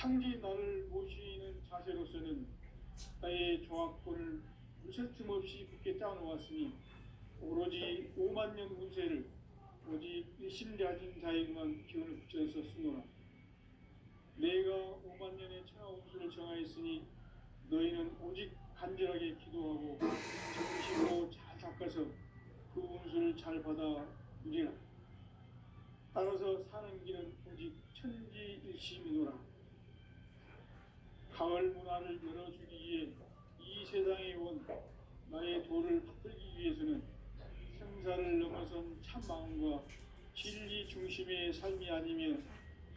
상지 나를 모시는 자세로서는 나의 종합권을 무쇠틈 없이 굳게 짜놓았으니 오로지 5만 년 운세를 오직 일심가진 자에게만 기운을 붙여서 쓰노라. 내가 5만 년의 천하 운수를 정하였으니 너희는 오직 간절하게 기도하고 정식으로 잘 닦아서 그 운수를 잘 받아 누리라. 따라서 사는 길은 오직 천지일심이노라. 가을 문화를 열어주기 위해 이 세상에 온 나의 도를 받들기 위해서는 생사를 넘어선 참 마음과 진리 중심의 삶이 아니면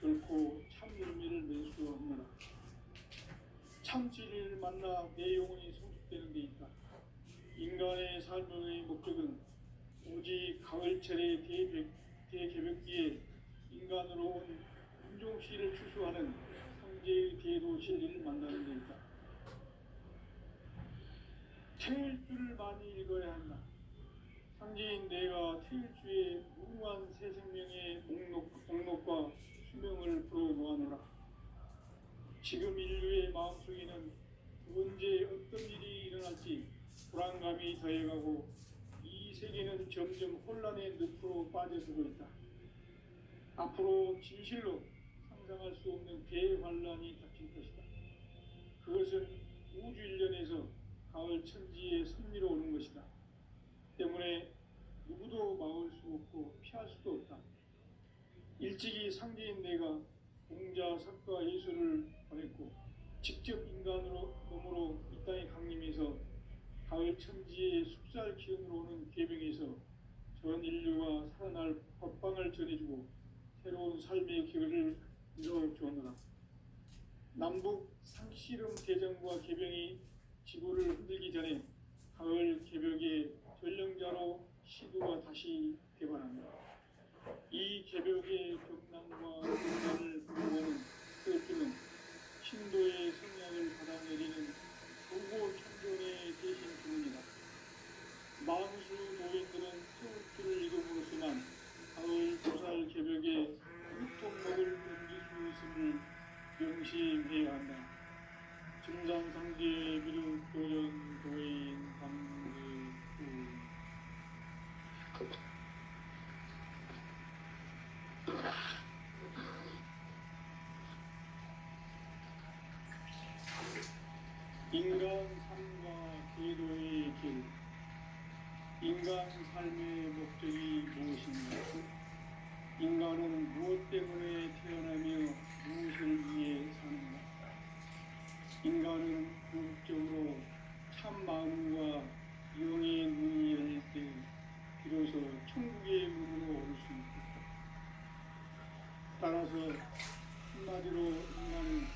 결코 참 열매를 낼 수 없노라. 참 진리를 만나 내 영혼이 성숙되는 데 있다. 인간의 삶의 목적은 오직 가을철의 대개벽기에 인간으로 온 인종시를 추수하는 성제의 대도 진리를 만나는 데 있다. 태일주를 많이 읽어야 한다. 상제인 내가 태일주의 무궁한 새 생명의 목록과 수명을 풀어놓아노라. 지금 인류의 마음속에는 언제 어떤 일이 일어날지 불안감이 더해가고 이 세계는 점점 혼란의 늪으로 빠져들고 있다. 앞으로 진실로 상상할 수 없는 대환란이 닥칠 것이다. 그것은 우주 일련에서 가을 천지의 섭리로 오는 것이다. 때문에 누구도 막을 수 없고 피할 수도 없다. 일찍이 상제인 내가 공자, 석가, 예수를 보냈고 직접 인간으로 몸으로 이 땅에 강림해서 가을 천지의 숲살 기운으로 오는 계병에서 전 인류가 살아날 법방을 전해주고 새로운 삶의 기회를 이뤄주었노라. 남북 상씨름 대전과 계병이 지구를 흔들기 전에 가을 개벽의 전령자로 시도가 다시 개발합니다. 이 개벽의 격난과 능란을 보고는 그들은 신도의 성향을 받아내리는 도고 천존의 대신 주문이다. 만수 노인들은 태울주를 이름으로서만 가을 보살 개벽에 유통목을 옮길 수 있음을 명심해야 한다. 증상상제 비륙도전 도인 강제후 인간 삶과 제도의 길. 인간 삶의 목적이 무엇인가? 인간은 무엇 때문에 태어나며 무엇을 위해 사는가? 인간은 궁극적으로 참 마음과 영의 문이 열릴 때 비로소 천국의 문으로 올 수 있다. 따라서 한마디로 인간은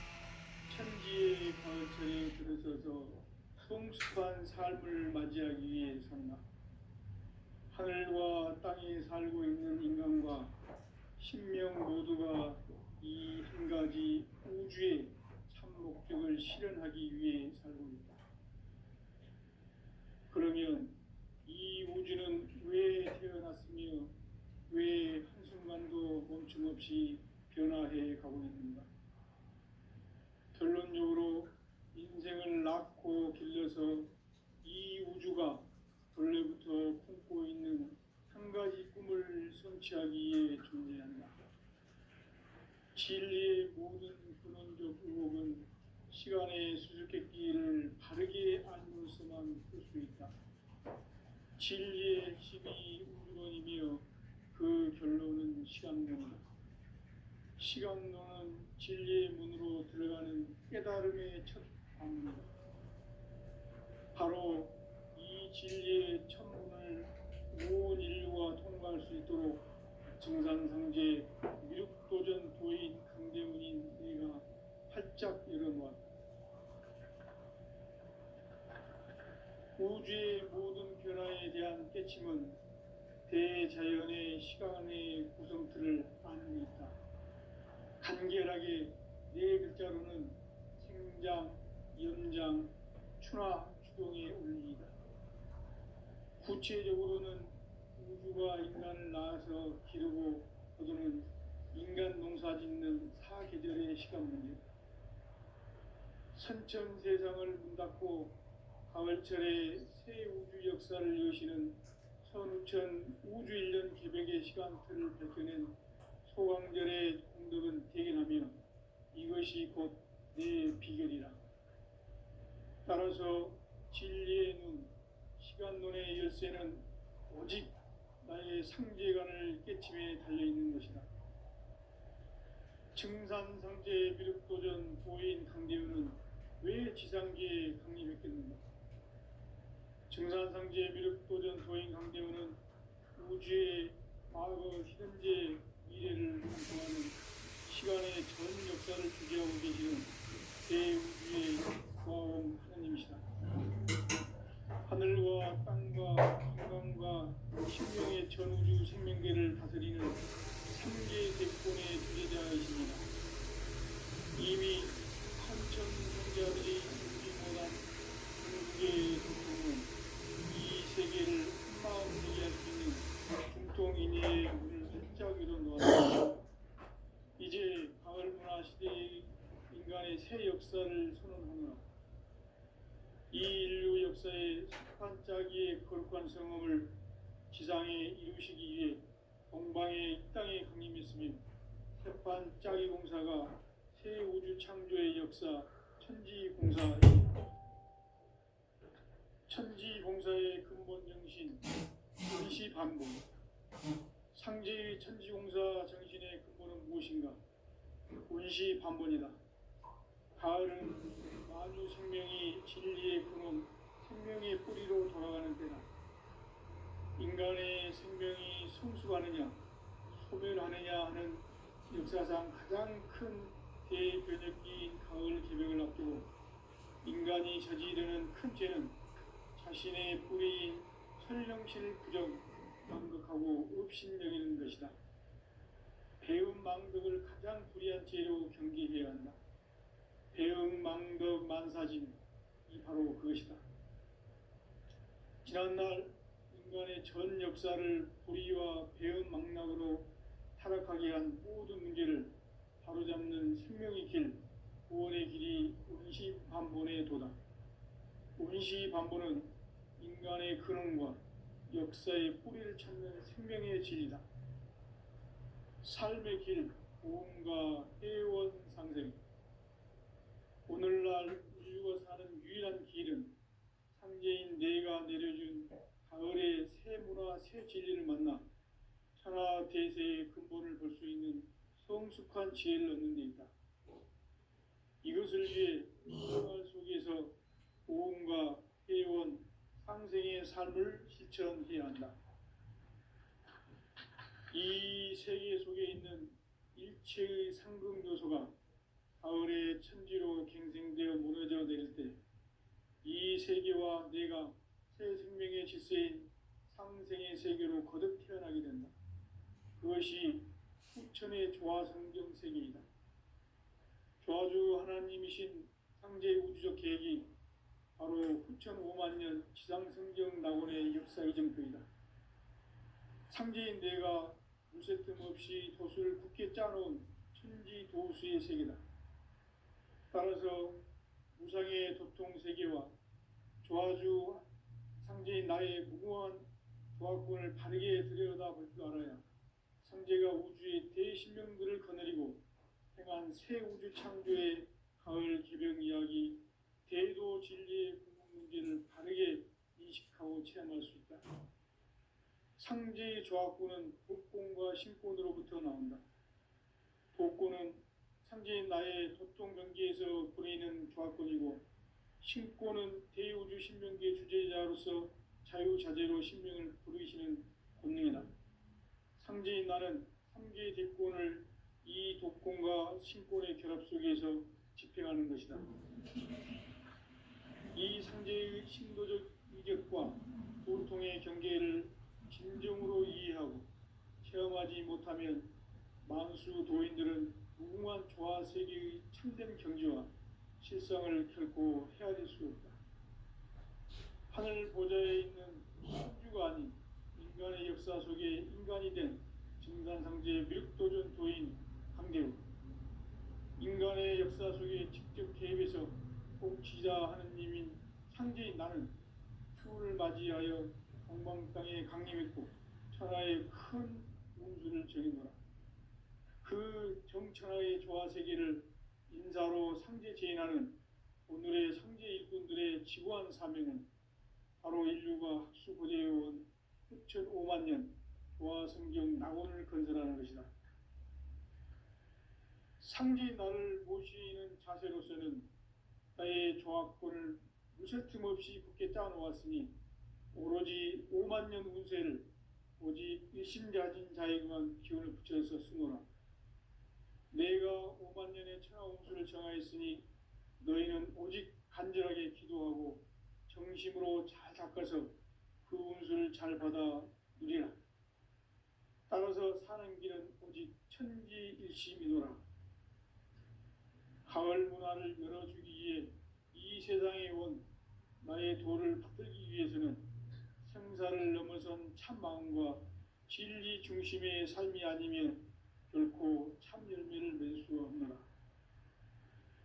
천지의 가을철에 들어서서 성숙한 삶을 맞이하기 위해 산다. 하늘과 땅에 살고 있는 인간과 신명 모두가 이 한 가지 우주의 참 목적을 실현하기 위해 살고 있다. 그러면 이 우주는 왜 태어났으며 왜 한순간도 멈춤없이 변화해 가고 있는가? 결론적으로 인생을 낳고 길러서 이 우주가 본래부터 품고 있는 한 가지 꿈을 성취하기 위해 존재한다. 진리의 모든 근원적 의혹은 시간의 수수께끼를 바르게 알면서만 풀 수 있다. 진리의 핵심이 우주론이며 그 결론은 시간론이다. 시간론은 진리의 문으로 들어가는 깨달음의 첫 방문이다. 바로 이 진리의 첫 문을 온 인류가 통과할 수 있도록 증상상제 미륵도전 도인 강대문인 내가 활짝 열어놓았다. 우주의 모든 변화에 대한 깨침은 대자연의 시간의 구성틀을 아는 데 있다. 간결하게 네 글자로는 생장, 연장, 추나, 추동의 원리이다. 구체적으로는 우주가 인간을 낳아서 기르고 거두는 인간 농사 짓는 사계절의 시간 문제다. 천천 세상을 문 닫고 가을철에 새 우주 역사를 여시는 선우천 우주일년 개벽의 시간표를 밝혀낸 소강절의 공덕은 대견하며 이것이 곧 내 비결이라. 따라서 진리의 눈, 시간론의 열쇠는 오직 나의 상제관을 깨침에 달려있는 것이다. 증산상제 미륵도전 도인 강대우는 왜 지상계에 강림했겠는가? 증산상제 미륵도전 도인 강대우는 우주의 과거, 현재, 미래를 관통하는 시간의 전 역사를 주재하고 계시는 대우주의 고아원 하나님이시다. 하늘과 땅과 한강과 신명의 전우주 생명계를 다스리는 삼계 대권의 주재자이십니다. 이미 천천성자들이 이루지 못한 중국의 도통은 이 세계를 한마음 되게 할 수 있는 중통인의 문을 활짝 열어놓았습니다. 이제 가을 문화 시대의 인간의 새 역사를 선언하노라. 이 인류 역사의 석판짜기의 거룩한 성험을 지상에 이루시기 위해 동방의 이 땅에 강림했으며 석판짜기 공사가 새 우주 창조의 역사 천지공사입니다. 천지공사의 근본 정신 원시반복. 상제의 천지공사 정신의 근본은 무엇인가? 원시반복이다. 가을은 만유 생명이 진리의 근원, 생명의 뿌리로 돌아가는 때다. 인간의 생명이 성숙하느냐, 소멸하느냐 하는 역사상 가장 큰 대변혁기인 가을 개벽을 앞두고 인간이 저지르는 큰 죄는 자신의 뿌리인 설령실 부정, 망극하고 업신여기는 것이다. 배움 망덕을 가장 불의한 죄로 경계해야 한다. 배움 망덕 만사진, 이 바로 그것이다. 지난날 인간의 전 역사를 불의와 배움 망락으로 타락하게 한 모든 문제를 바로잡는 생명의 길, 구원의 길이 원시반본의 도다. 원시반본은 인간의 근원과 역사의 뿌리를 찾는 생명의 진리다. 삶의 길, 보험과 해원 상생. 오늘날 인류가 사는 유일한 길은 상제인 내가 내려준 가을의 새 문화, 새 진리를 만나 천하 대세의 근본을 볼 수 있는 성숙한 지혜를 얻는 데 있다. 이것을 위해 생활 속에서 보험과 해원, 상생의 삶을 실천해야 한다. 이 세계 속에 있는 일체의 상승교소가 가을의 천지로 갱생되어 무너져 내릴 때 이 세계와 내가 새 생명의 질서인 상생의 세계로 거듭 태어나게 된다. 그것이 후천의 조화성경 세계이다. 조화주 하나님이신 상제 우주적 계획이 바로 후천 5만 년 지상성경 낙원의 역사 이정표이다. 상제인 내가 무쇠뜸 없이 도수를 굳게 짜놓은 천지 도수의 세계다. 따라서 무상의 도통 세계와 조화주 상제인 나의 무궁한 조화권을 바르게 들여다볼 줄 알아야 상제가 우주의 대신명들을 거느리고 행한 새 우주 창조의 가을 개벽 이야기, 대도 진리의 궁극 문제를 바르게 인식하고 체험할 수 있다. 상제의 조화권은 복권과 신권으로부터 나온다. 복권은 상제인 나의 도통 경계에서 보내는 조화권이고, 신권은 대우주 신명계 주제자로서 자유자재로 신명을 부르시는 권능이다. 상제인 나는 삼계의 대권을 이 독권과 신권의 결합 속에서 집행하는 것이다. 이 상제의 신도적 위격과 도통의 경계를 진정으로 이해하고 체험하지 못하면 만수 도인들은 무궁한 조화 세계의 참된 경지와 실상을 결코 헤아릴 수 없다. 하늘 보좌에 있는 천주가 아닌 인간의 역사 속에 인간이 된 증산상제 미륵도전 도인 강대우. 인간의 역사 속에 직접 개입해서 지자 하느님인 상제인 나는 추우를 맞이하여 동방 땅에 강림했고 천하의 큰 운수를 정해노라. 그 정천하의 조화세계를 인사로 상제 제인하는 오늘의 상제 일꾼들의 지구한 사명은 바로 인류가 학수고대해온 수천 5만 년 조화성경 낙원을 건설하는 것이다. 상제인 나를 모시는 자세로서는 나의 조합권을 무쇠틈 없이 굳게 짜놓았으니 오로지 5만 년 운세를 오직 일심가진 자에게만 기운을 붙여서 쓰노라. 내가 5만 년의 천하 운수를 정하였으니 너희는 오직 간절하게 기도하고 정심으로 잘 닦아서 그 운수를 잘 받아 누리라. 따라서 사는 길은 오직 천지일심이노라. 가을 문화를 열어주기 위해 이 세상에 온 나의 도를 붙들기 위해서는 생사를 넘어선 참 마음과 진리 중심의 삶이 아니면 결코 참 열매를 맺을 수 없노라.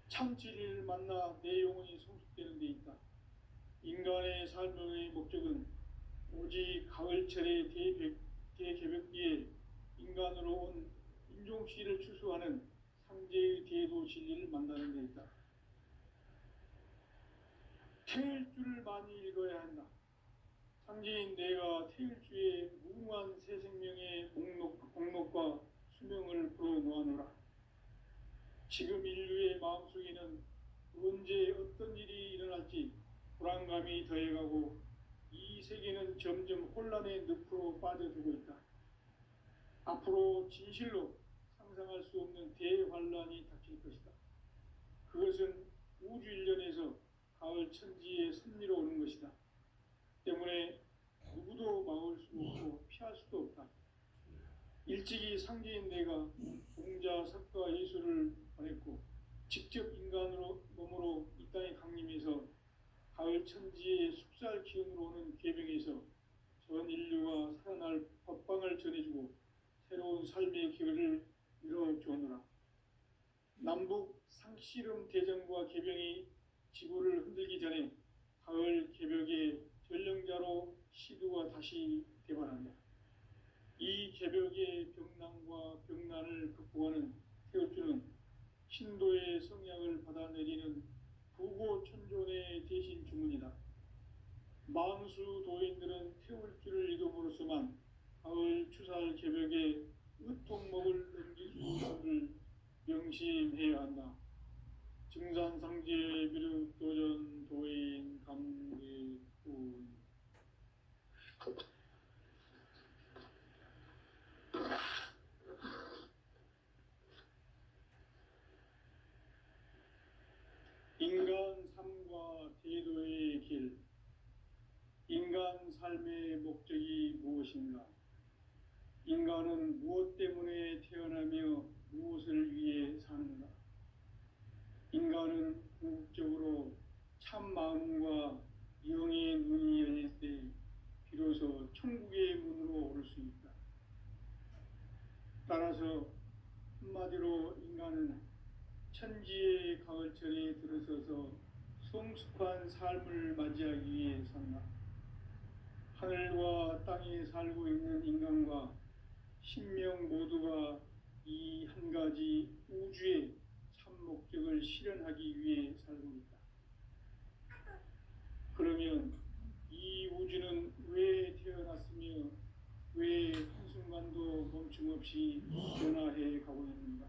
참 진리를 만나 내 영혼이 성숙되는 데 있다. 인간의 삶의 목적은 오직 가을철의 대개벽기에 인간으로 온 인종씨를 추수하는 상제의 대도 진리를 만나는 데 있다. 태일주를 많이 읽어야 한다. 상제인 내가 태일주의 무궁한 새 생명의 목록과 수명을 풀어놓아노라. 지금 인류의 마음속에는 언제 어떤 일이 일어날지 불안감이 더해가고 이 세계는 점점 혼란의 늪으로 빠져들고 있다. 앞으로 진실로 상상할 수 없는 대환란이 닥칠 것이다. 그것은 우주 일련에서 가을 천지에 섭리로 오는 것이다. 때문에 누구도 막을 수 없고 피할 수도 없다. 일찍이 상제인 내가 공자, 석가, 예수를 보냈고 직접 인간으로 몸으로 이 땅에 강림해서 가을 천지의 숙살 기운으로 오는 계병에서 전 인류가 살아날 법방을 전해주고 새로운 삶의 기회를 이뤄주었노라. 남북 상씨름 대전과 계병이 지구를 흔들기 전에 가을 개벽의 전령자로 시두가 다시 개발한다. 이 개벽의 병난과 병난을 극복하는 태울주는 신도의 성약을 받아내리는 부고천존의 대신 주문이다. 만수 도인들은 태울주를 이름으로서만 가을 추살 개벽에 의통목을 넘길 수 있음을 명심해야 한다. 증산상제 비륵 도전 도인 감개군. 인간 삶과 대도의 길. 인간 삶의 목적이 무엇인가? 인간은 무엇 때문에 태어나며 무엇을 위해 사는가? 인간은 궁극적으로 참 마음과 영의 눈이 열릴 때 비로소 천국의 문으로 오를 수 있다. 따라서 한마디로 인간은 천지의 가을철에 들어서서 성숙한 삶을 맞이하기 위해 산다. 하늘과 땅에 살고 있는 인간과 신명 모두가 이 한 가지 우주의 참 목적을 실현하기 위해 살고 있다. 그러면 이 우주는 왜 태어났으며 왜 한순간도 멈춤없이 변화해 가고 있는가?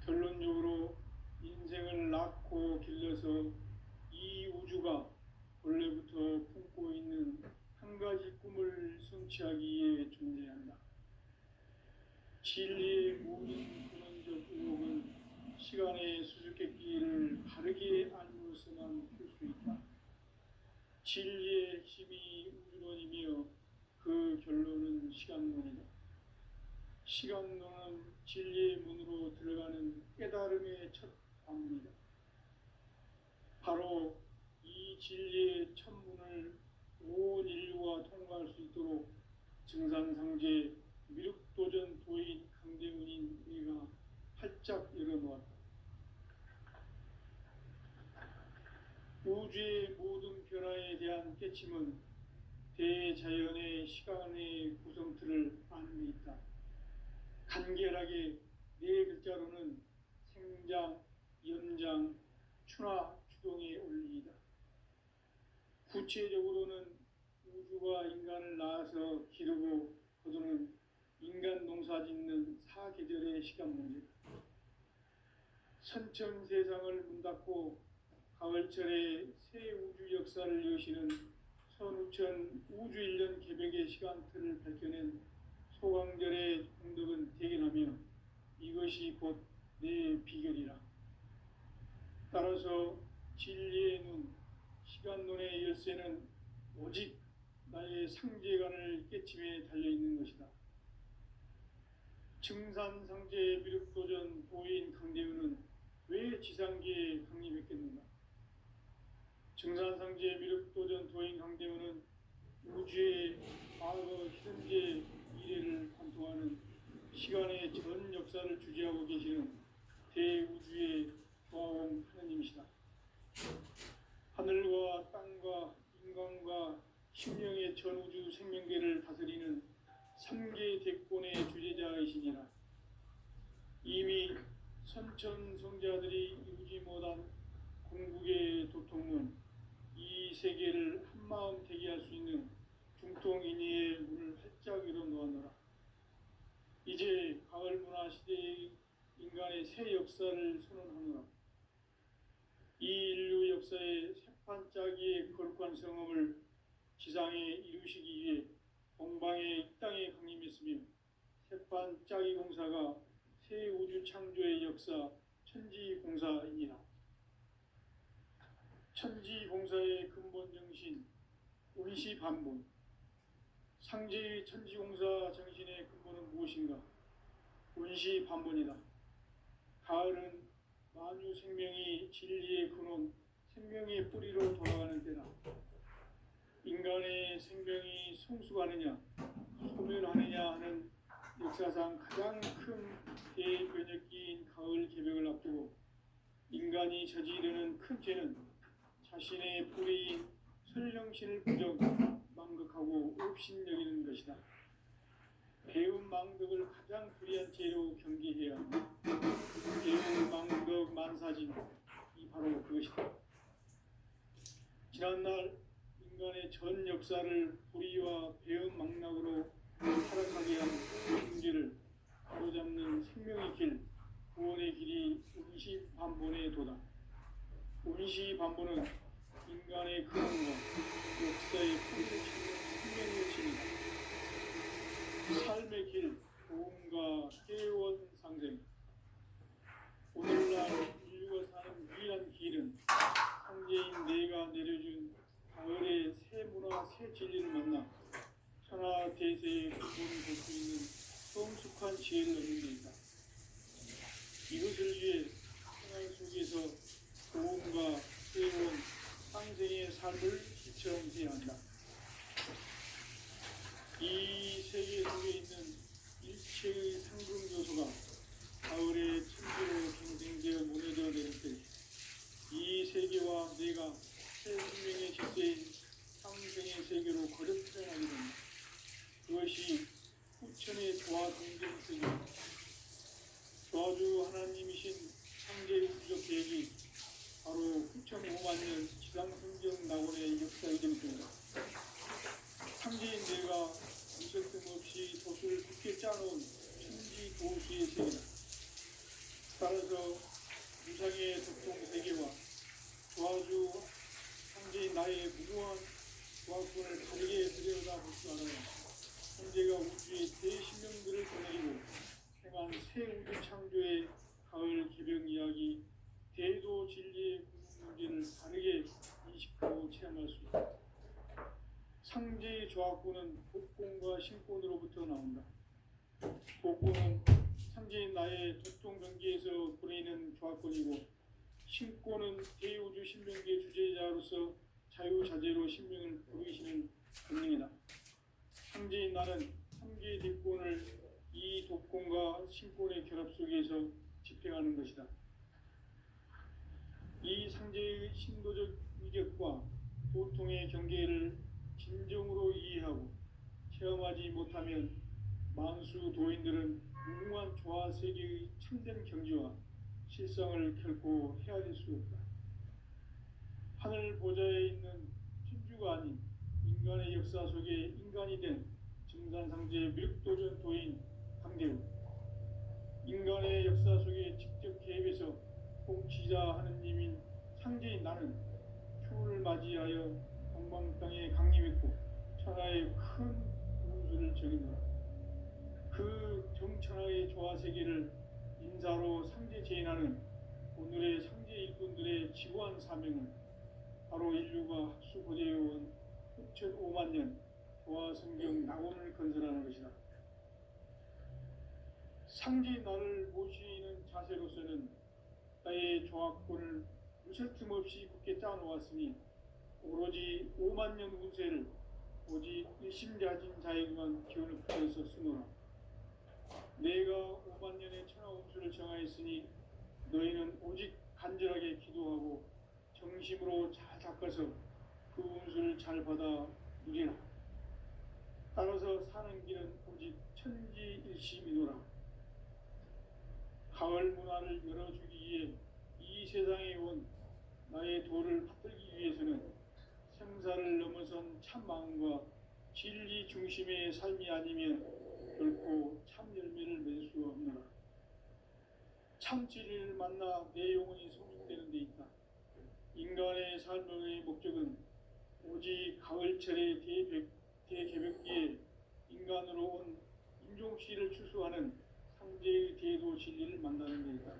결론적으로 인생을 낳고 길러서 이 우주가 원래부터 품고 있는 한 가지 꿈을 성취하기 위해 존재한다. 진리의 모든 근원적 의혹은 시간의 수수께끼를 바르게 알므로서만 풀 수 있다. 진리의 핵심이 우주론이며 그 결론은 시간론이다. 시간론은 진리의 문으로 들어가는 깨달음의 첫 관문이다. 바로 이 진리의 첫 문을 온 인류가 통과할 수 있도록 증산상제 미륵도전 도인 강대문인 우리가 활짝 열어놓았다. 우주의 모든 변화에 대한 깨침은 대자연의 시간의 구성틀을 아는 데 있다. 간결하게 네 글자로는 생장, 연장, 추나 추동의 원리이다. 구체적으로는 우주가 인간을 낳아서 기르고 거두는 인간 농사 짓는 사계절의 시간 문제, 선천 세상을 문 닫고 가을철에 새 우주 역사를 여시는 선우천 우주 1년 개벽의 시간틀을 밝혀낸 소강절의 공덕은 대견하며 이것이 곧 내 비결이라. 따라서 진리의 눈, 시간론의 열쇠는 오직 나의 상제관을 깨침에 달려있는 것이다. 증산상제 미륵도전 도인 강대우는 왜 지상계에 강림했겠는가? 증산상제 미륵도전 도인 강대우는 우주의 과거, 현재, 미래를 관통하는 시간의 전 역사를 주재하고 계시는 대우주의 조화원 하느님이시다. 하늘과 땅과 인간과 심령의 전우주 생명계를 다스리는 3개 대권의 주재자이시니라. 이미 선천성자들이 이루지 못한 궁극의 도통문, 이 세계를 한마음 되게 할 수 있는 중통인의의 문을 활짝 열어 놓았노라. 이제 가을 문화 시대의 인간의 새 역사를 선언하노라. 이 인류 역사의 새판짜기의 거룩한 성험을 지상에 이루시기 위해 동방의 이 땅에 강림했으며 새판짜기 공사가 새 우주 창조의 역사 천지공사이니라. 천지공사의 근본 정신 운시반본, 상제의 천지공사 정신의 근본은 무엇인가? 운시반본이다. 가을은 만유 생명이 진리의 근원, 생명의 뿌리로 돌아가는 때다. 인간의 생명이 성숙하느냐, 소멸하느냐 하는 역사상 가장 큰 대변혁기인 가을 개벽을 앞두고 인간이 저지르는 큰 죄는 자신의 뿌리인 설령신을 부정, 망극하고 업신여기는 것이다. 배운 망덕을 가장 불의한 죄로 경계해야 한다. 배운 망덕 만사진, 이 바로 그것이다. 지난날 인간의 전 역사를 불의와 배은 망락으로 타락하게 한 문제를 바로잡는 생명의 길, 구원의 길이 운시반본의 도다. 운시반본은 인간의 근원과 역사의 풍속시키는 생명의 진이다. 삶의 길, 도움과 회원상생. 오늘날 인류가 사는 유일한 길은 상제인 내가 내려준 가을의 새 문화, 새 진리를 만나 천하 대세의 근본을 볼 수 있는 성숙한 지혜를 얻는 데 있다. 이것을 위해 생활 속에서 도움과 회원, 상생의 삶을 실천해야 한다. 이 세계 속에 있는 일체의 상금요소가 가을의 천지로 갱생되어 무너져 내릴 때 이 세계와 내가 새 생명의 질서인 상생의 세계로 거듭 태어나게 된다. 그것이 후천의 조화 동정 세계입니다. 조화주 하나님이신 상제 우주적 계획이 바로 후천 5만 년 지상성경 낙원의 역사 이름입니다. 상제인 내가 무색뜸 없이 돛을 굳게 짜놓은 천지 도수의 세계다. 따라서 무상의 독통 세계와 조화주 상제인 나의 무궁한 조화권을 다르게 들여다볼 줄 알아야 현재가 우주의 대신명들을 보내고 행한 새 우주 창조의 가을 개벽 이야기, 대도 진리의 문제를 다르게 인식하고 체험할 수 있다. 상제의 조화권은 복권과 신권으로부터 나온다. 복권은 상제인 나의 도통 경계에서 보내는 조화권이고, 신권은 대우주 신명계 주제자로서 자유자재로 신명을 부르시는 권능이다. 상제인 나는 3개의 대권을 이 독권과 신권의 결합 속에서 집행하는 것이다. 이 상제의 신도적 위력과 고통의 경계를 진정으로 이해하고 체험하지 못하면 만수 도인들은 무궁한 조화 세계의 참된 경지와 실상을 결코 헤아릴 수 없다. 하늘 보좌에 있는 천주가 아닌 인간의 역사 속에 인간이 된 증산상제 멸도전 도인 강대우, 인간의 역사 속에 직접 개입해서 통치자 하느님인 상제인 나는 추운을 맞이하여 동방 땅에 강림했고 천하의 큰 운수를 정했노라. 그 정천하의 조화 세계를 인사로 상제 제인하는 오늘의 상제 일꾼들의 지구한 사명은 바로 인류가 합수 고대해온 6,500만 년 조화 성경 낙원을 건설하는 것이다. 상제 나를 모시는 자세로서는 나의 조화권을 무설틈 없이 굳게 짜놓았으니 오로지 5만 년 운세를 오직 일심자진 자에게만 기운을 부여서 쓰노라. 내가 5만 년의 천하 운수를 정하였으니 너희는 오직 간절하게 기도하고 정심으로 잘 닦아서 그 운수를 잘 받아 누리라. 따라서 사는 길은 오직 천지일심이노라. 가을 문화를 열어주기 위해 이 세상에 온 나의 도를 받들기 위해서는 생사를 넘어선 참 마음과 진리 중심의 삶이 아니면 결코 참 열매를 맺을 수 없노라. 참 진리를 만나 내 영혼이 성육되는 데 있다. 인간의 삶의 목적은 오직 가을철의 대개벽기에 인간으로 온 인종씨를 추수하는 상제의 대도 진리를 만나는 데 있다.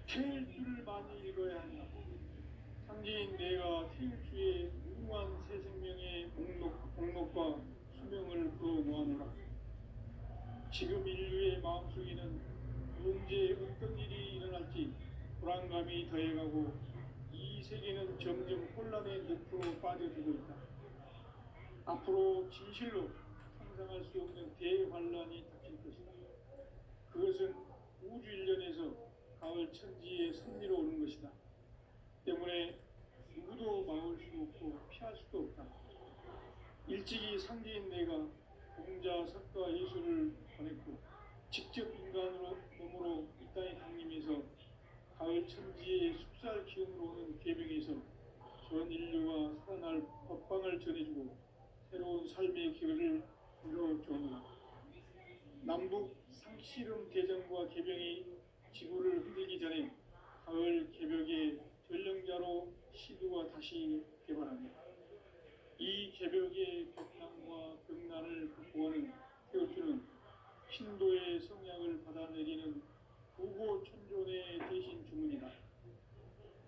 태일주를 많이 읽어야 한다. 상제인 내가 태일주의 무궁한 새 생명의 목록과 수명을 풀어놓아노라. 지금 인류의 마음속에는 언제 어떤 일이 일어날지 불안감이 더해가고 이 세계는 점점 혼란의 늪으로 빠져들고 있다. 앞으로 진실로 상상할 수 없는 대환란이 닥칠 것이다. 그것은 우주 일련에서 가을 천지의 섭리로 오는 것이다. 때문에 누구도 막을 수 없고 피할 수도 없다. 일찍이 상제인 내가 공자, 석가, 예수를 보냈고 직접 인간으로 몸으로 이 땅에 강림해서 가을 천지의 숙살 기운으로 오는 계명에서 전 인류가 살아날 법방을 전해주고 새로운 삶의 기회를 열어주노라. 남북 상씨름 대전과 개병이 지구를 흔들기 전에 가을 개벽의 전령자로 시두가 다시 개발합니다. 이 개벽의 벽난과 벽난을 극복하는 태울주는 신도의 성약을 받아내리는 부고천존의 대신 주문이다.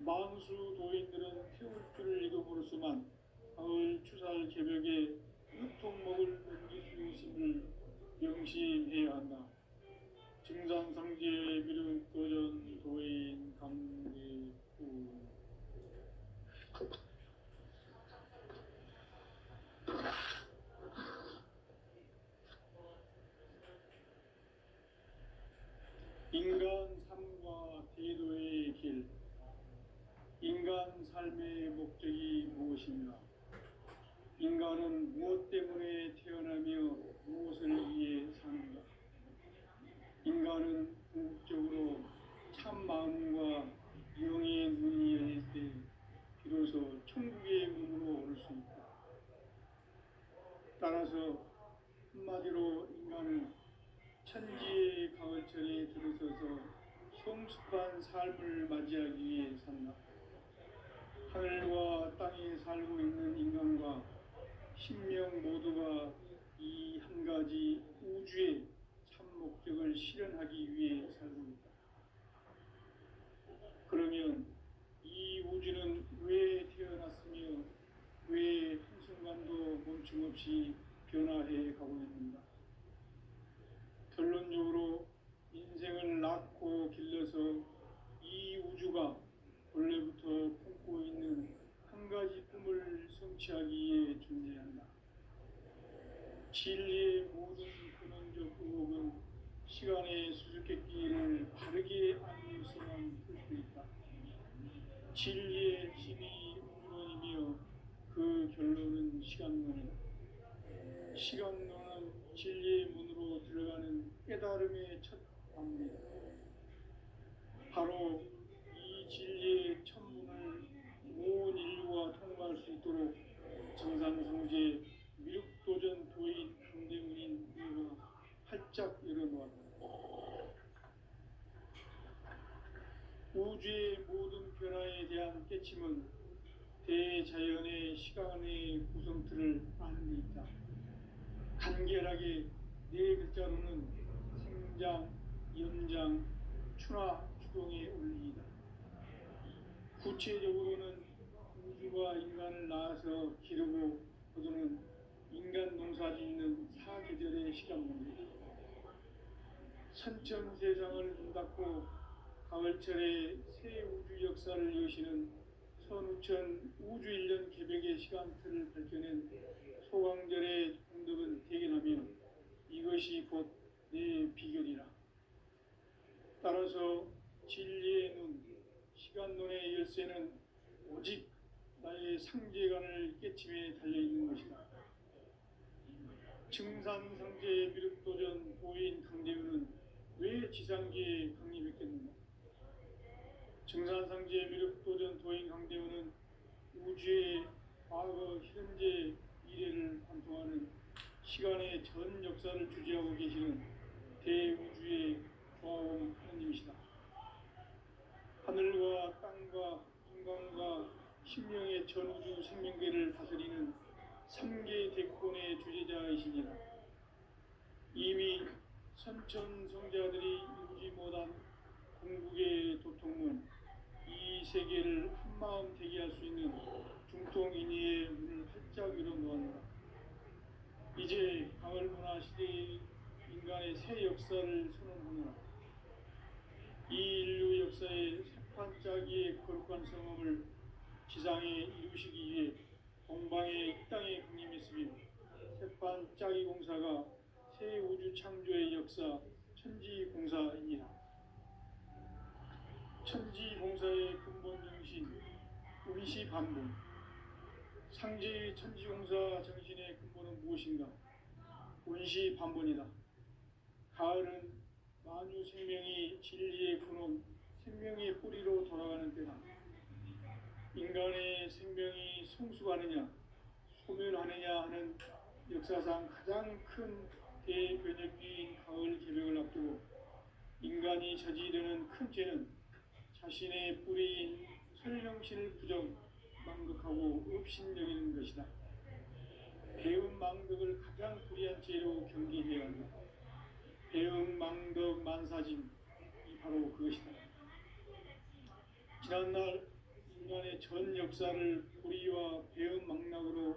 만수 도인들은 태울주를 읽음으로써만 가을 추살 개벽의 유통목을 넘길 수 있음을 명심해야 한다. 증산상제 미륵도전 도인 강대구. 인간 삶과 대도의 길. 인간 삶의 목적이 무엇인가? 인간은 무엇 때문에 태어나며 무엇을 위해 사는가? 인간은 궁극적으로 참 마음과 영의 눈이 열릴 때 비로소 천국의 문으로 오를 수 있다. 따라서 한마디로 인간은 천지의 가을철에 들어서서 성숙한 삶을 맞이하기 위해 산다. 하늘과 땅에 살고 있는 인간과 신명 모두가 이 한 가지 우주의 참 목적을 실현하기 위해 살고 있다. 그러면 이 우주는 왜 태어났으며 왜 한순간도 멈춤없이 변화해 가고 있는가? 결론적으로 인생을 낳고 길러서 이 우주가 원래부터 품고 있는 한 가지 꿈을 성취하기 위해 존재한다. 진리의 모든 근원적 의혹은 시간의 수수께끼를 바르게 알면서만 풀 수 있다. 진리의 신이 우주론이며 그 결론은 시간론이다. 시간론은 진리의 문으로 들어가는 깨달음의 첫 방문이다. 바로 이 진리의 첫 문을 온 인류가 통과할 수 있도록 정산성제 미륵도전 도인 강대문인 내가 활짝 열어놓았다. 우주의 모든 변화에 대한 깨침은 대자연의 시간의 구성틀을 아는 데 있다. 간결하게 네 글자로는 생장, 연장, 추나 추동의 원리이다. 구체적으로는 우주가 인간을 낳아서 기르고 거두는 인간 농사 짓는 사계절의 시간문이다. 선천세상을 문닫고 가을철에 새 우주 역사를 여시는 선우천 우주일년 개벽의 시간틀을 밝혀낸 소강절의 공덕은 대견하며 이것이 곧 내 비결이라. 따라서 진리의 눈, 시간론의 열쇠는 오직 나의 상제관을 깨침에 달려있는 것이다. 증산상제 미륵도전 도인 강대우는 왜 지상계에 강림했겠는가? 증산상제 미륵도전 도인 강대우는 우주의 과거, 현재, 미래를 관통하는 시간의 전 역사를 주재하고 계시는 대우주의 조화원 하느님이시다. 하늘과 땅과 인간과 신명의 전우주 생명계를 다스리는 3개 대권의 주제자이시니라. 이미 선천성자들이 이루지 못한 궁극의 도통문, 이 세계를 한마음 되게 할 수 있는 중통인의의 문을 활짝 열어놓았노라. 이제 가을 문화 시대의 인간의 새 역사를 선언하노라. 이 인류 역사의 새판짜기의 거룩한 성험을 지상에 이루시기 위해 동방의 이 땅에 강림했으며 새판짜기 공사가 새 우주 창조의 역사 천지공사이니라. 천지공사의 근본 정신 운시반본. 상제의 천지공사 정신의 근본은 무엇인가? 운시반본이다. 가을은 만유 생명이 진리의 근원, 생명의 뿌리로 돌아가는 때다. 인간의 생명이 성숙하느냐, 소멸하느냐 하는 역사상 가장 큰 대변혁기인 가을 개벽을 앞두고 인간이 저지르는 큰 죄는 자신의 뿌리인 설명신을 부정, 망극하고 업신여기는 것이다. 배움 망덕을 가장 불의한 죄로 경계해야 한다. 배움 망덕 만사짐이 바로 그것이다. 지난날 인간의 전 역사를 불의와 배움 망락으로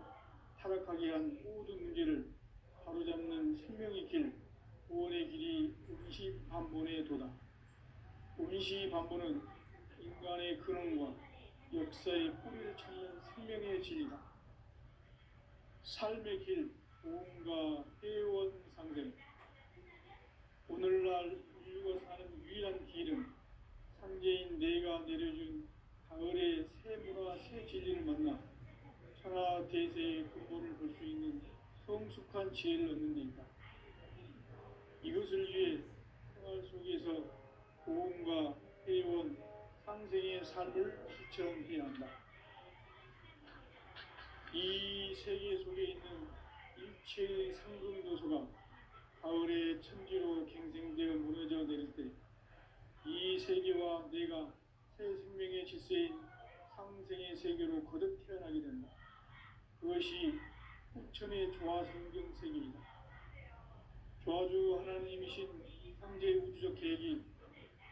타락하게 한 모든 문제를 바로잡는 생명의 길, 구원의 길이 운시반본의 도다. 운시반본은 인간의 근원과 역사의 뿌리를 찾는 생명의 진리다. 삶의 길, 보험과 회원 상생. 오늘날 인류가 사는 유일한 길은 상제인 내가 내려준 가을의 새 문화, 새 진리를 만나 천하 대세의 근본을 볼 수 있는 성숙한 지혜를 얻는 데 있다. 이것을 위해 생활 속에서 보험과 회원, 상생의 삶을 실천해야 한다. 이 세계 속에 있는 일체의 상금도서가 가을의 천지로 갱생되어 무너져 내릴 때 이 세계와 내가 새 생명의 질서인 상생의 세계로 거듭 태어나게 된다. 그것이 후천의 조화성경 세계이다. 조화주 하나님이신 상제 우주적 계획이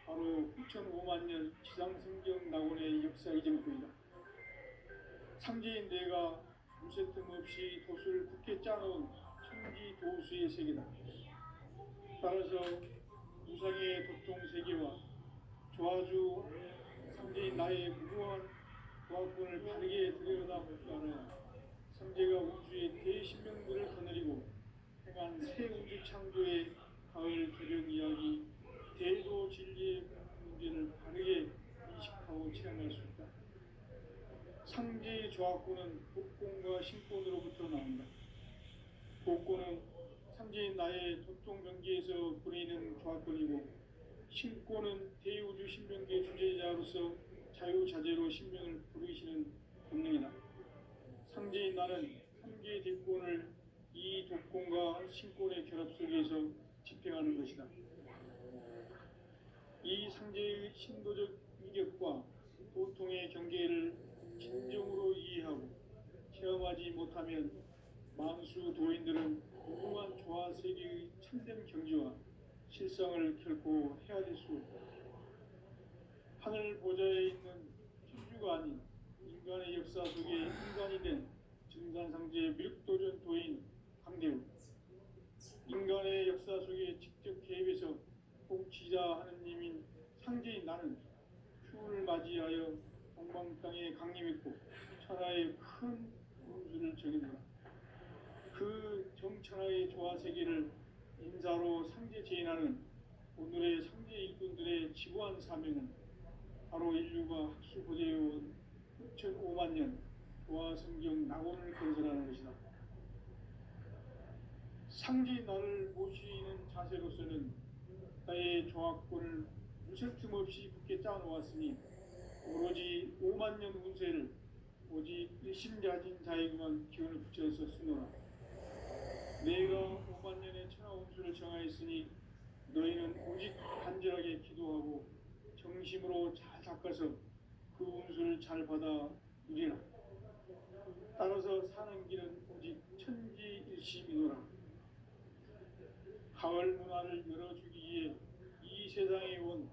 바로 후천 5만 년 지상성경 낙원의 역사 이전뿐이다. 상제인 내가 무쇠 틈 없이 도수를 굳게 짜놓은 천지 도수의 세계다. 따라서 무상의 도통 세계와 조화주 상제인 나의 무궁한 조화권을 바르게 들여다볼 줄 알아야 상제가 우주의 대신명들을 거느리고 행한 새 우주 창조의 가을 개벽 이야기, 대도 진리의 문제를 바르게 인식하고 체험할 수 있다. 복고는 복권과 신권으로부터 나온다. 복고는 상제인 나의 도통병기에서 부리는 조합권이고, 신권은 대우주 신병기의 주제자로서 자유자재로 신명을 부르시는 본능이다. 상제인 나는 3개의 대권을 이 독권과 신권의 결합 속에서 집행하는 것이다. 이 상제의 신도적 위력과 도통의 경계를 진정으로 이해하고 체험하지 못하면 만수 도인들은 무궁한 조화 세계의 참된 경지와 실상을 결코 헤아릴 수 없다. 하늘 보좌에 있는 천주가 아닌 인간의 역사 속에 인간이 된 증산상제 밀도전 도인 강대우, 인간의 역사 속에 직접 개입해서 복지자 하느님인 상제인 나는 휴를 맞이하여 동방 땅에 강림했고 천하의 큰 운수를 정했노라. 그 정천하의 조화 세계를 인사로 상제 제인하는 오늘의 상제 일꾼들의 지구한 사명은 바로 인류가 학수 고대해온 6,500만 년 조화 성경 낙원을 건설하는 것이다. 상제인 나를 모시는 자세로서는 나의 조합권을 무슨 틈 없이 굳게 짜놓았으니 오로지 5만 년 운세를 오직 일심자진 자에게만 기운을 붙여서 쓰노라. 내가 5만 년의 천하 운수를 정하였으니 너희는 오직 간절하게 기도하고 정심으로 잘 닦아서 그 운수를 잘 받아 누리라. 따라서 사는 길은 오직 천지일심이노라. 가을 문화를 열어주기 위해 이 세상에 온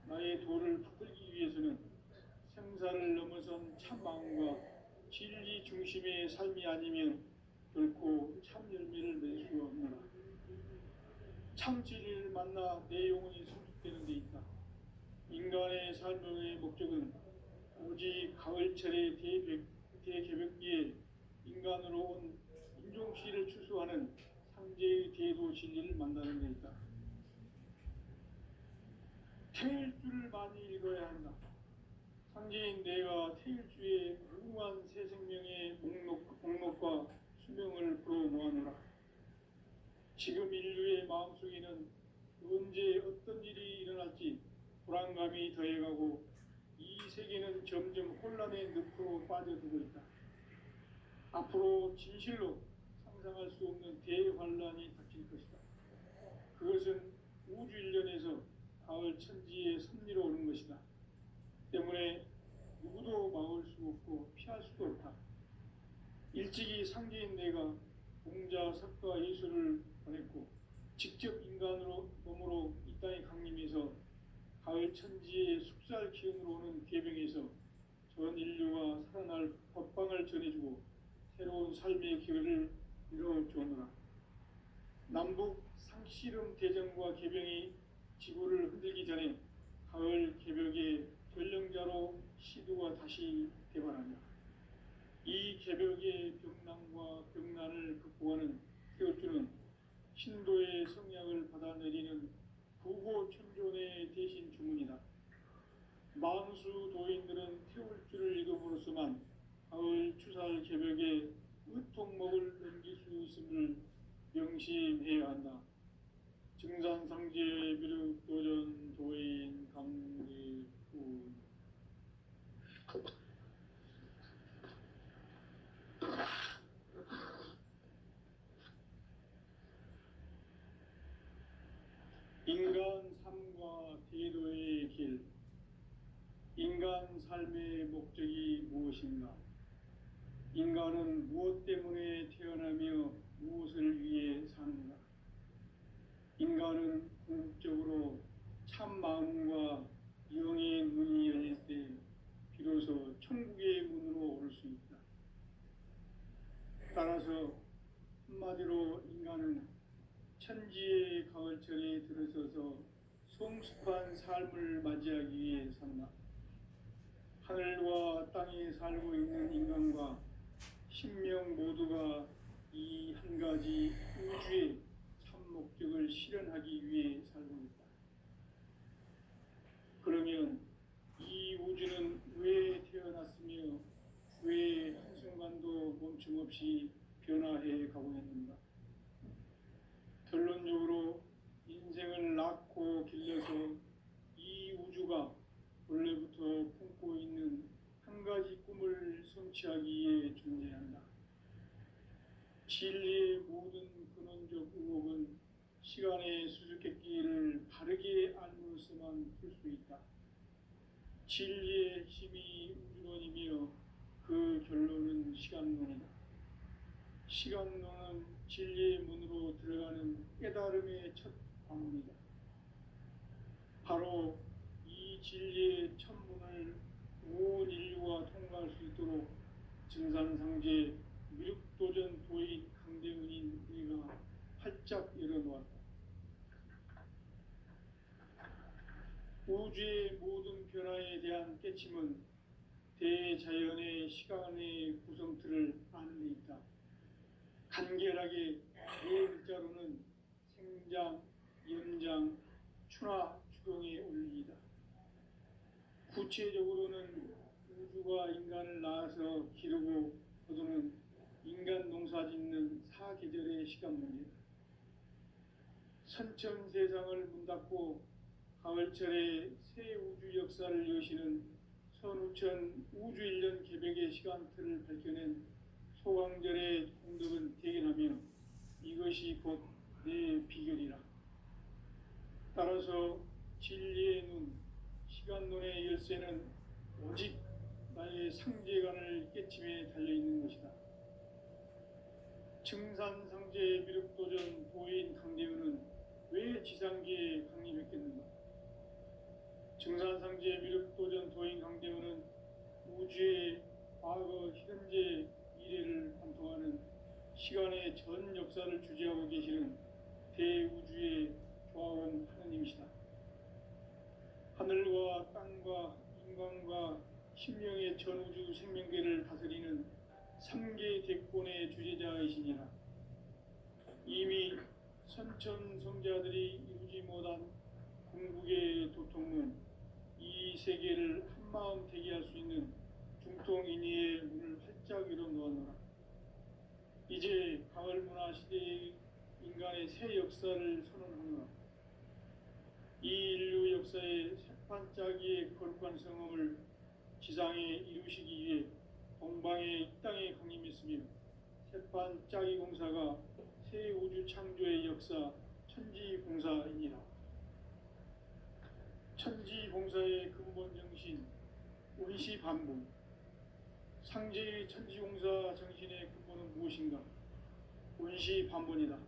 나의 도를 붙들기 위해서는 생사를 넘어선 참 마음과 진리 중심의 삶이 아니면 결코 참 열매를 맺을 수 없노라. 참 진리를 만나 내 영혼이 성숙되는 데 있다. 인간의 삶의 목적은 오직 가을철의 대개벽기에 인간으로 온 인종시를 추수하는 상제의 대도 진리를 만나는 데 있다. 태일주를 많이 읽어야 한다. 상제인 내가 태일주의 무궁한 새 생명의 목록과 수명을 불어모아노라. 지금 인류의 마음속에는 언제 어떤 일이 일어날지 불안감이 더해가고 이 세계는 점점 혼란의 늪으로 빠져들고 있다. 앞으로 진실로 상상할 수 없는 대환란이 닥칠 것이다. 그것은 우주 일련에서 가을 천지의 섭리로 오는 것이다. 때문에 누구도 막을 수 없고 피할 수도 없다. 일찍이 상제인 내가 공자, 석가, 예수를 보냈고 직접 인간으로 몸으로 이 땅에 강림해서 가을 천지의 숙살 기운으로 오는 계병에서 전 인류가 살아날 법방을 전해주고 새로운 삶의 기회를 이뤄주었노라. 남북 상씨름 대전과 계병이 지구를 흔들기 전에 가을 개벽의 전령자로 시두가 다시 대발한다. 이 개벽의 병난과 병난을 극복하는 태울주는 신도의 성약을 받아내리는 부고천존의 대신 주문이다. 만수 도인들은 태울주를 읽음으로써만 가을 추살 개벽의 의통목을 넘길 수 있음을 명심해야 한다. 증산상제 비륵도전 도인 강대우. 인간 삶과 대도의 길. 인간 삶의 목적이 무엇인가? 인간은 무엇 때문에 태어나며 무엇을 위해 사는가? 인간은 궁극적으로 참 마음과 영의 문이 열릴 때 비로소 천국의 문으로 올 수 있다. 따라서 한마디로 인간은 천지의 가을철에 들어서서 성숙한 삶을 맞이하기 위해 산다. 하늘과 땅에 살고 있는 인간과 신명 모두가 이 한 가지 우주의 참 목적을 실현하기 위해 살고 있다. 그러면 이 우주는 왜 태어났으며 왜 한순간 성취하기에 존재한다. 진리의 모든 근원적 의혹은 시간의 수수께끼를 바르게 알므로서만 풀 수 있다. 진리의 힘이 우주론이며 그 결론은 시간론이다. 시간론은 진리의 문으로 들어가는 깨달음의 첫 방문이다. 바로 이 진리의 첫 문을 온 인류가 통과할 수 있도록 증산상제 미륵도전 도인 강대훈인 우리가 활짝 열어놓았다. 우주의 모든 변화에 대한 깨침은 대자연의 시간의 구성틀을 아는 데 있다. 간결하게 네 글자로는 생장, 연장, 추나 추동의 원리이다. 구체적으로는 우주가 인간을 낳아서 기르고 거두는 인간 농사짓는 사계절의 시간 문제다. 선천세상을 문닫고 가을철에 새 우주 역사를 여시는 선우천 우주일년 개백의 시간틀을 밝혀낸 소강절의 공덕은 대견하며 이것이 곧 내 비결이라. 따라서 진리의 눈, 시간론의 열쇠는 오직 나의 상제관을 깨침에 달려있는 것이다. 증산상제 미륵도전 도인 강대훈은 왜 지상계에 강림했겠는가? 증산상제 미륵도전 도인 강대훈은 우주의 과거, 현재, 미래를 관통하는 시간의 전 역사를 주재하고 계시는 대우주의 조화원 하느님이시다. 하늘과 땅과 인간과 신명의 전우주 생명계를 다스리는 3계 대권의 주제자이시니라. 이미 선천성자들이 이루지 못한 궁극의 도통문, 이 세계를 한마음 되게 할 수 있는 중통인의의 문을 활짝 열어놓았노라. 이제 가을문화 시대의 인간의 새 역사를 선언하노라. 이 인류 역사의 새판짜기의 거룩한 성험을 지상에 이루시기 위해 동방의 이 땅에 강림했으며 새판짜기 공사가 새 우주 창조의 역사 천지공사이니라. 천지공사의 근본 정신 원시반복. 상제의 천지공사 정신의 근본은 무엇인가? 원시반복이다.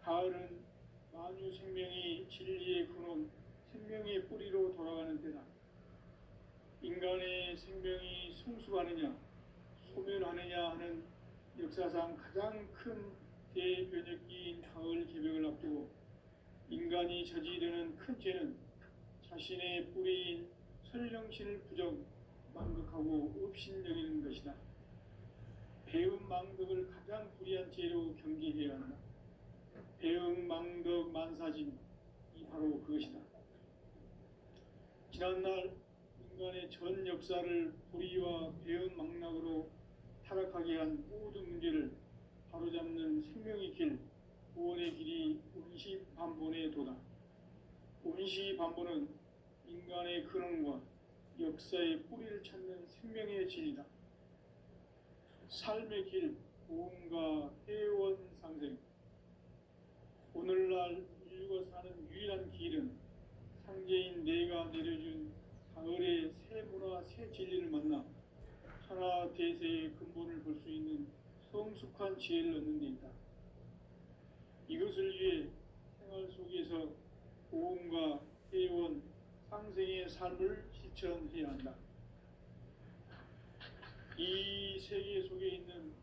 가을은 만유 생명이 진리의 근원, 생명의 뿌리로 돌아가는 때다. 인간의 생명이 성숙하느냐, 소멸하느냐 하는 역사상 가장 큰 대변혁기인 가을 개벽을 앞두고 인간이 저지르는 큰 죄는 자신의 뿌리인 설령신을 부정, 망극하고 업신여기는 것이다. 배음 망덕을 가장 불의한 죄로 경계해야 한다. 배음 망덕 만사진, 이 바로 그것이다. 지난날 인간의 전 역사를 불의와 배음 망락으로 타락하게 한 모든 문제를 바로잡는 생명의 길, 구원의 길이 원시반본의 도다. 원시반본은 인간의 근원과 역사의 뿌리를 찾는 생명의 진리다. 삶의 길, 고음과 회원 상생. 오늘날 인류가 사는 유일한 길은 상제인 내가 내려준 가을의 새 문화, 새 진리를 만나 천하 대세의 근본을 볼 수 있는 성숙한 지혜를 얻는 데 있다. 이것을 위해 생활 속에서 고음과 회원, 상생의 삶을 실천해야 한다. 이 세계 속에 있는